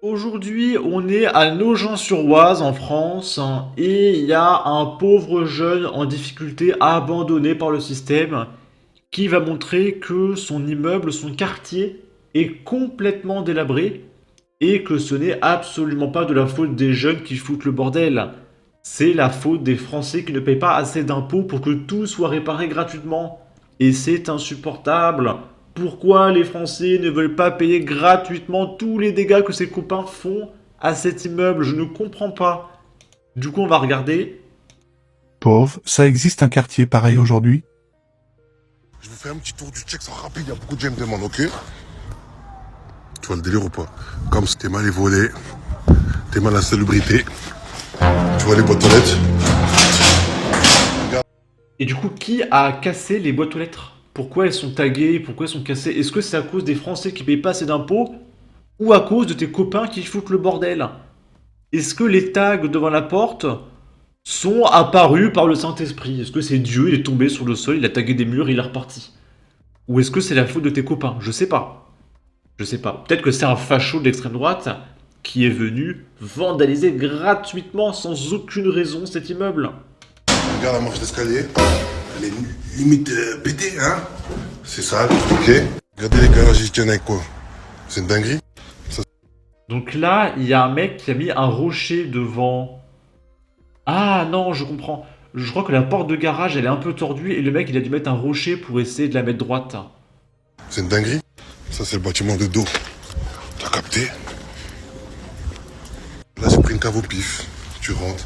Aujourd'hui, on est à Nogent-sur-Oise en France et il y a un pauvre jeune en difficulté abandonné par le système qui va montrer que son immeuble, son quartier est complètement délabré et que ce n'est absolument pas de la faute des jeunes qui foutent le bordel. C'est la faute des Français qui ne payent pas assez d'impôts pour que tout soit réparé gratuitement. Et c'est insupportable. Pourquoi les Français ne veulent pas payer gratuitement tous les dégâts que ses copains font à cet immeuble? Je ne comprends pas. Du coup, on va regarder. Pauvre, ça existe un quartier pareil aujourd'hui? Je vous fais un petit tour du check, ça rapide, il y a beaucoup de gens qui me demandent, ok? Tu vois le délire ou pas? Comme si t'es mal évolué, t'es mal à la salubrité, tu vois les boîtes aux lettres. Et du coup, qui a cassé les boîtes aux lettres? Pourquoi elles sont taguées? Pourquoi elles sont cassées? Est-ce que c'est à cause des Français qui payent pas assez d'impôts? Ou à cause de tes copains qui foutent le bordel? Est-ce que les tags devant la porte sont apparus par le Saint-Esprit? Est-ce que c'est Dieu, il est tombé sur le sol, il a tagué des murs, il est reparti? Ou est-ce que c'est la faute de tes copains? Je sais pas. Je sais pas. Peut-être que c'est un facho de l'extrême droite qui est venu vandaliser gratuitement, sans aucune raison, cet immeuble. Regarde la marche d'escalier, elle est limite pétée, hein? C'est sale, ok? Regardez les garages, ils tiennent avec quoi? C'est une dinguerie? Donc là, il y a un mec qui a mis un rocher devant. Ah non, je comprends. Je crois que la porte de garage, elle est un peu tordue et le mec, il a dû mettre un rocher pour essayer de la mettre droite. C'est une dinguerie? Ça, c'est le bâtiment de dos. T'as capté? Là, j'ai pris une cave au pif. Tu rentres,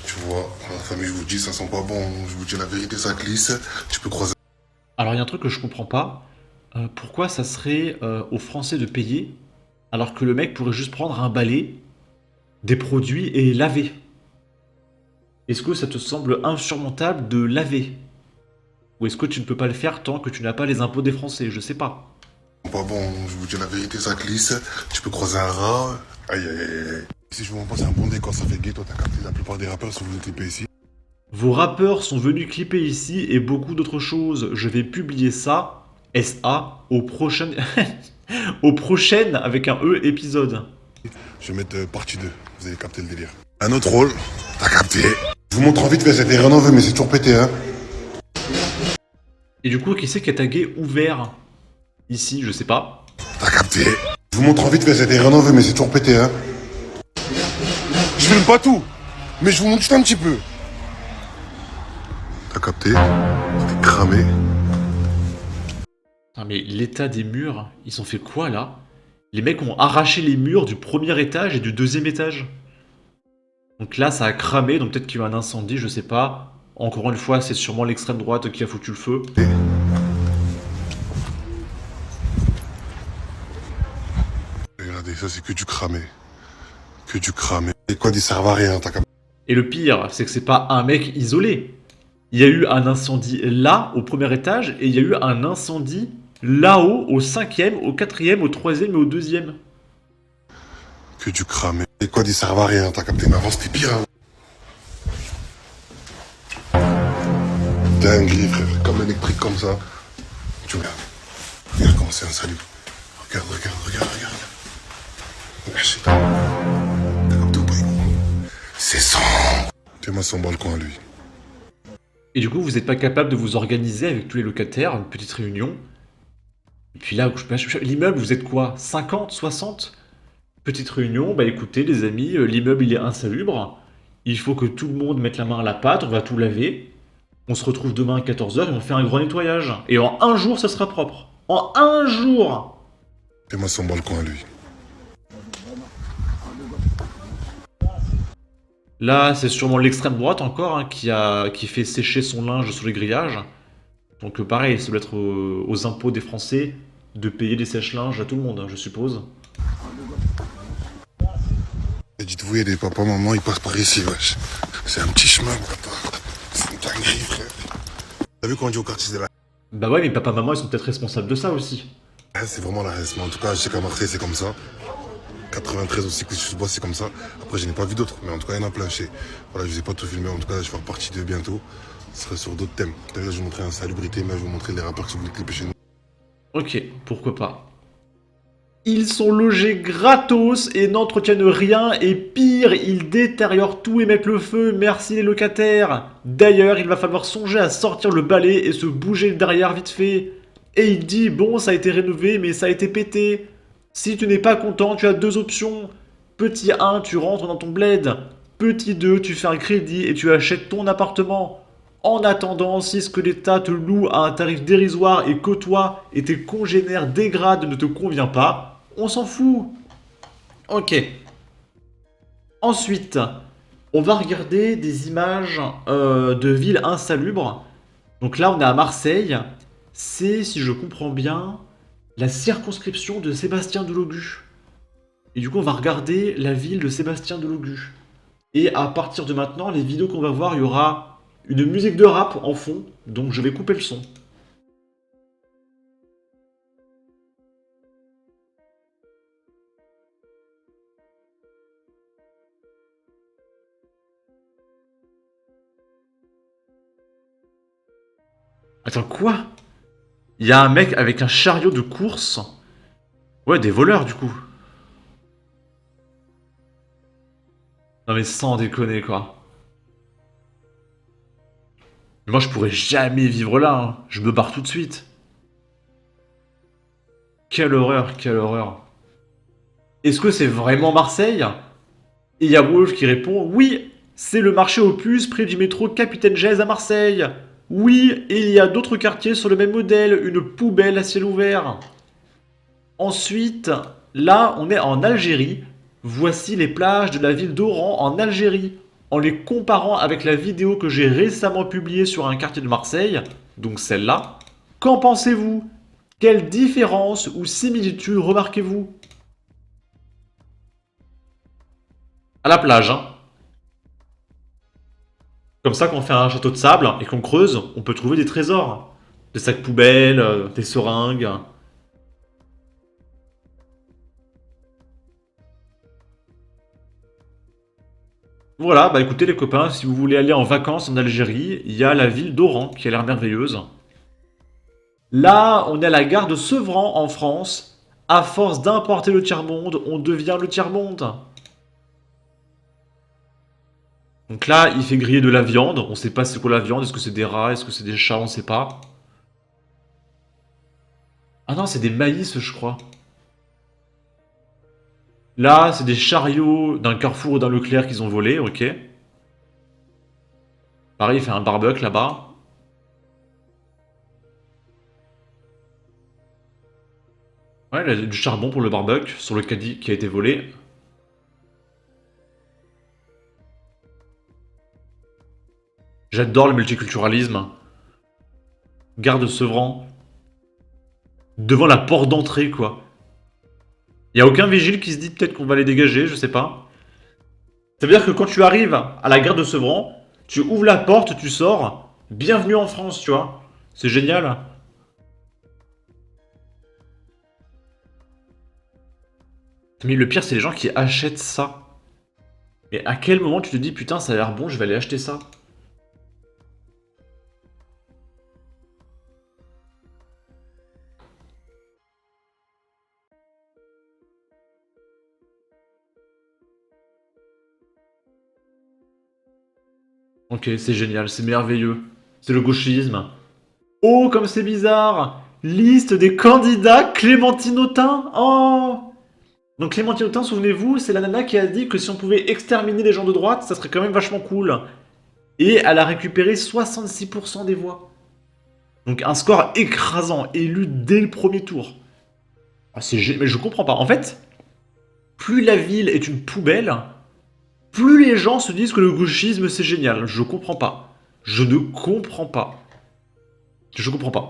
tu vois, la famille, je vous dis, ça sent pas bon. Je vous dis la vérité, ça glisse. Tu peux croiser. Alors, il y a un truc que je comprends pas. Pourquoi ça serait aux Français de payer alors que le mec pourrait juste prendre un balai, des produits et laver? Est-ce que ça te semble insurmontable de laver? Ou est-ce que tu ne peux pas le faire tant que tu n'as pas les impôts des Français? Je sais pas. Pas bon, je vous dis la vérité, ça glisse. Tu peux croiser un rat. Aïe, aïe, aïe, aïe. Si je vous montre pas, c'est un bon décor, ça fait gay. Toi, t'as capté, la plupart des rappeurs sont venus clipper ici. Vos rappeurs sont venus clipper ici et beaucoup d'autres choses. Je vais publier ça, SA, au prochain... au prochaine, avec un E, épisode. Je vais mettre partie 2. Vous avez capté le délire. Un autre rôle. T'as capté. Je vous montre en vite fait, c'était rénové, mais c'est toujours pété, hein. Et du coup, qui c'est qui a tagué ouvert ici? Je sais pas. T'as capté. Je vous montre en vite fait, c'était rénové, mais c'est toujours pété, hein. Je filme pas tout, mais je vous montre juste un petit peu. T'as capté. C'était cramé. Non mais l'état des murs, ils ont fait quoi là? Les mecs ont arraché les murs du premier étage et du deuxième étage. Donc là, ça a cramé, donc peut-être qu'il y a eu un incendie, je sais pas. Encore une fois, c'est sûrement l'extrême droite qui a foutu le feu. Regardez, ça c'est que du cramé. Que du cramé. Les codes ils servent à rien, t'as capté. Et le pire, c'est que c'est pas un mec isolé. Il y a eu un incendie là, au premier étage, et il y a eu un incendie là-haut, au cinquième, au quatrième, au troisième et au deuxième. Que du cramé. Les codes ils servent à rien, t'as capté. Mais avant c'était pire, hein. Dinguerie, frère. Comme électrique comme ça. Tu regardes. Regarde comment c'est un salut. Regarde, regarde, regarde, regarde. Regarde, shit. T'as capté ou pas? C'est sombre. Fais-moi son balcon à lui. Et du coup, vous n'êtes pas capable de vous organiser avec tous les locataires, une petite réunion. Et puis là, l'immeuble, vous êtes quoi? 50, 60? Petite réunion, bah écoutez les amis, l'immeuble il est insalubre. Il faut que tout le monde mette la main à la pâte, on va tout laver. On se retrouve demain à 14h et on fait un grand nettoyage. Et en un jour, ça sera propre. En un jour! Fais-moi son balcon à lui. Là, c'est sûrement l'extrême droite encore hein, qui fait sécher son linge sur les grillages. Donc pareil, ça doit être aux impôts des Français de payer des sèche-linges à tout le monde, hein, je suppose. Et dites-vous, il y a des papas, maman, ils passent par ici, wesh. C'est un petit chemin, bâtard. C'est une dinguerie, frère. T'as vu quand on dit au quartier de la... Bah ouais, mais papa, maman, ils sont peut-être responsables de ça aussi. C'est vraiment la haine. Mais en tout cas, je sais qu'à Marseille, c'est comme ça. 93 aussi, que je bois, c'est comme ça. Après, je n'ai pas vu d'autres, mais en tout cas, il y en a plein. Voilà, je vous ai pas tout filmé. En tout cas, je vais faire partie de bientôt. Ce sera sur d'autres thèmes. D'ailleurs, je vais vous montrer l'insalubrité, mais je vais vous montrer les rappeurs qui sont venus clipper chez nous. Ok, pourquoi pas. Ils sont logés gratos et n'entretiennent rien et pire, ils détériorent tout et mettent le feu, merci les locataires. D'ailleurs, il va falloir songer à sortir le balai et se bouger le derrière vite fait. Et il dit, bon, ça a été rénové, mais ça a été pété. Si tu n'es pas content, tu as deux options. Petit 1, tu rentres dans ton bled. Petit 2, tu fais un crédit et tu achètes ton appartement. En attendant, si ce que l'État te loue à un tarif dérisoire et que toi et tes congénères dégradent ne te convient pas, on s'en fout. Ok. Ensuite, on va regarder des images de villes insalubres. Donc là, on est à Marseille. C'est, si je comprends bien, la circonscription de Sébastien Delogu. Et du coup, on va regarder la ville de Sébastien Delogu. Et à partir de maintenant, les vidéos qu'on va voir, il y aura une musique de rap en fond. Donc je vais couper le son. Attends, quoi? Il y a un mec avec un chariot de course. Ouais, des voleurs du coup. Non mais sans déconner quoi. Moi je pourrais jamais vivre là, hein. Je me barre tout de suite. Quelle horreur, quelle horreur. Est-ce que c'est vraiment Marseille? Et il y a Wolf qui répond, oui, c'est le marché aux puces près du métro Capitaine Gèze à Marseille. Oui, et il y a d'autres quartiers sur le même modèle, une poubelle à ciel ouvert. Ensuite, là, on est en Algérie. Voici les plages de la ville d'Oran en Algérie. En les comparant avec la vidéo que j'ai récemment publiée sur un quartier de Marseille, donc celle-là, qu'en pensez-vous? Quelle différence ou similitude remarquez-vous? À la plage, hein. Comme ça, quand on fait un château de sable et qu'on creuse, on peut trouver des trésors. Des sacs poubelles, des seringues. Voilà, bah écoutez les copains, si vous voulez aller en vacances en Algérie, il y a la ville d'Oran qui a l'air merveilleuse. Là, on est à la gare de Sevran en France. À force d'importer le tiers-monde, on devient le tiers-monde. Donc là, il fait griller de la viande. On sait pas c'est quoi la viande. Est-ce que c'est des rats? Est-ce que c'est des chats? On sait pas. Ah non, c'est des maïs, je crois. Là, c'est des chariots d'un Carrefour ou d'un Leclerc qu'ils ont volé, ok. Pareil, il fait un barbecue là-bas. Ouais, il a du charbon pour le barbecue sur le caddie qui a été volé. J'adore le multiculturalisme. Gare de Sevran. Devant la porte d'entrée, quoi. Il y a aucun vigile qui se dit peut-être qu'on va les dégager, je sais pas. Ça veut dire que quand tu arrives à la gare de Sevran, tu ouvres la porte, tu sors. Bienvenue en France, tu vois. C'est génial. Mais le pire, c'est les gens qui achètent ça. Et à quel moment tu te dis, putain, ça a l'air bon, je vais aller acheter ça? Ok, c'est génial, c'est merveilleux. C'est le gauchisme. Oh, comme c'est bizarre! Liste des candidats Clémentine Autain. Oh! Donc Clémentine Autain, souvenez-vous, c'est la nana qui a dit que si on pouvait exterminer les gens de droite, ça serait quand même vachement cool. Et elle a récupéré 66% des voix. Donc un score écrasant, élu dès le premier tour. Ah, mais je comprends pas. En fait, plus la ville est une poubelle, plus les gens se disent que le gauchisme c'est génial. Je comprends pas. Je ne comprends pas. Je comprends pas.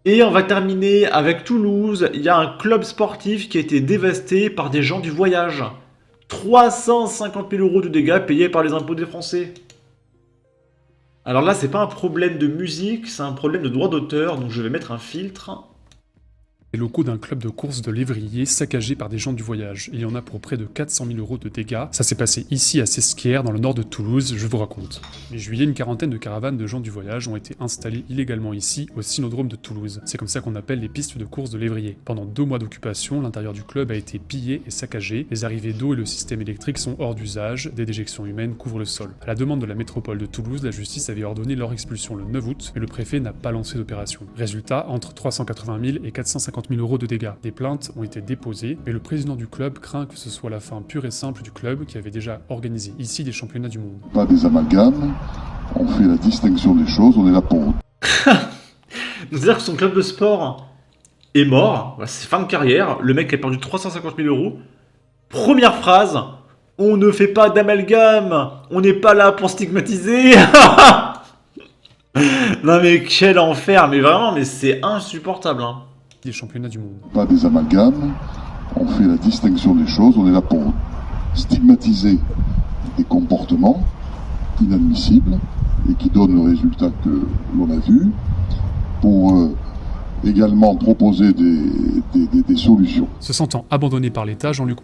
Et on va terminer avec Toulouse. Il y a un club sportif qui a été dévasté par des gens du voyage. 350 000 € de dégâts payés par les impôts des Français. Alors là, c'est pas un problème de musique, c'est un problème de droit d'auteur, donc je vais mettre un filtre. Les locaux d'un club de course de lévrier saccagés par des gens du voyage. Il y en a pour près de 400 000 € de dégâts. Ça s'est passé ici à Sesquières, dans le nord de Toulouse, je vous raconte. Mi-juillet, une quarantaine de caravanes de gens du voyage ont été installées illégalement ici, au cynodrome de Toulouse. C'est comme ça qu'on appelle les pistes de course de lévrier. Pendant 2 mois d'occupation, l'intérieur du club a été pillé et saccagé. Les arrivées d'eau et le système électrique sont hors d'usage. Des déjections humaines couvrent le sol. À la demande de la métropole de Toulouse, la justice avait ordonné leur expulsion le 9 août, mais le préfet n'a pas lancé d'opération. Résultat, entre 380 000 et 450 000 € de dégâts. Des plaintes ont été déposées, mais le président du club craint que ce soit la fin pure et simple du club qui avait déjà organisé ici des championnats du monde. Pas des amalgames, on fait la distinction des choses, on est là pour... C'est-à-dire que son club de sport est mort, voilà, c'est fin de carrière, le mec a perdu 350 000 €. Première phrase, on ne fait pas d'amalgame, on n'est pas là pour stigmatiser. Non mais quel enfer, mais vraiment, mais c'est insupportable, hein. Des championnats du monde. Pas des amalgames, on fait la distinction des choses, on est là pour stigmatiser des comportements inadmissibles et qui donnent le résultat que l'on a vu, pour également proposer des solutions. Se sentant abandonné par l'État, Jean-Luc.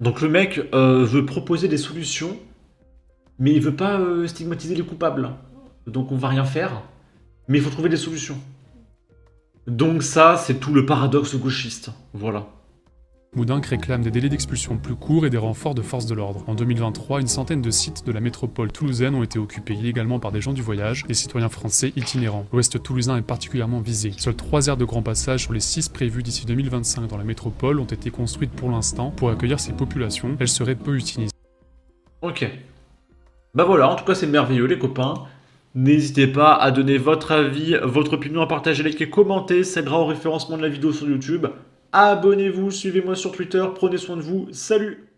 Donc le mec veut proposer des solutions, mais il veut pas stigmatiser les coupables. Donc on va rien faire, mais il faut trouver des solutions. Donc ça, c'est tout le paradoxe gauchiste. Voilà. Moudinque réclame des délais d'expulsion plus courts et des renforts de forces de l'ordre. En 2023, une centaine de sites de la métropole toulousaine ont été occupés illégalement par des gens du voyage, des citoyens français itinérants. L'ouest toulousain est particulièrement visé. Seules 3 aires de grand passage sur les 6 prévues d'ici 2025 dans la métropole ont été construites pour l'instant pour accueillir ces populations. Elles seraient peu utilisées. Ok. Bah voilà, en tout cas c'est merveilleux les copains. N'hésitez pas à donner votre avis, votre opinion, à partager, liker, commenter, ça aidera au référencement de la vidéo sur YouTube. Abonnez-vous, suivez-moi sur Twitter, prenez soin de vous, salut!